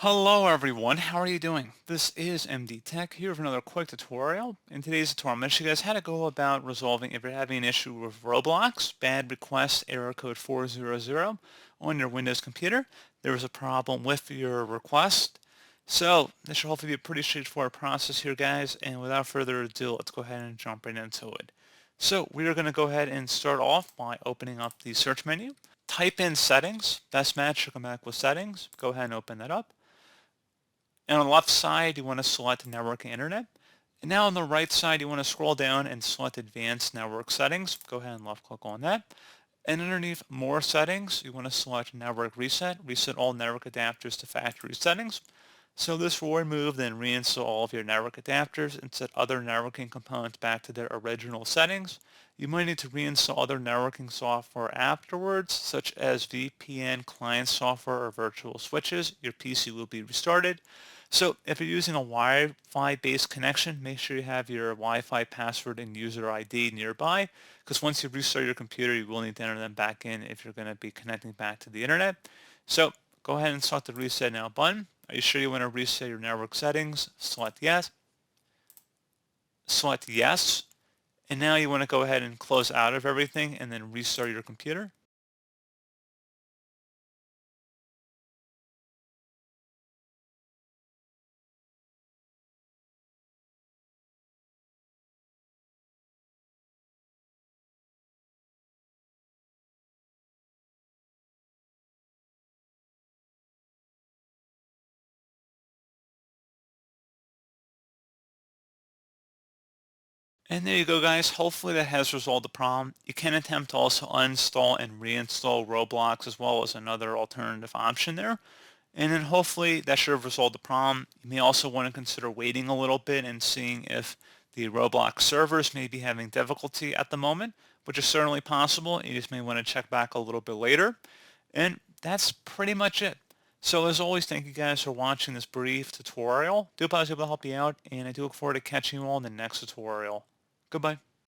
Hello everyone, how are you doing? This is MD Tech here with another quick tutorial. In today's tutorial, I'm going to show you guys how to go about resolving if you're having an issue with Roblox, bad request error code 400 on your Windows computer. There was a problem with your request. So this should hopefully be a pretty straightforward process here, guys, and without further ado, let's go ahead and jump right into it. So we are going to go ahead and start off by opening up the search menu. Type in settings, best match should come back with settings. Go ahead and open that up. And on the left side, you want to select Network and Internet. And now on the right side, you want to scroll down and select Advanced Network Settings. Go ahead and left click on that. And underneath More Settings, you want to select Network Reset. Reset all network adapters to factory settings. So this will remove and reinstall all of your network adapters and set other networking components back to their original settings. You might need to reinstall other networking software afterwards, such as VPN, client software, or virtual switches. Your PC will be restarted. So if you're using a Wi-Fi based connection, make sure you have your Wi-Fi password and user ID nearby, because once you restart your computer, you will need to enter them back in if you're going to be connecting back to the internet. So go ahead and select the Reset Now button. Are you sure you want to reset your network settings? Select yes. Select yes. And now you want to go ahead and close out of everything and then restart your computer. And there you go, guys. Hopefully that has resolved the problem. You can attempt to also uninstall and reinstall Roblox as well as another alternative option there. And then hopefully that should have resolved the problem. You may also want to consider waiting a little bit and seeing if the Roblox servers may be having difficulty at the moment, which is certainly possible. You just may want to check back a little bit later. And that's pretty much it. So as always, thank you guys for watching this brief tutorial. Do hope I was able to help you out, and I do look forward to catching you all in the next tutorial. Goodbye.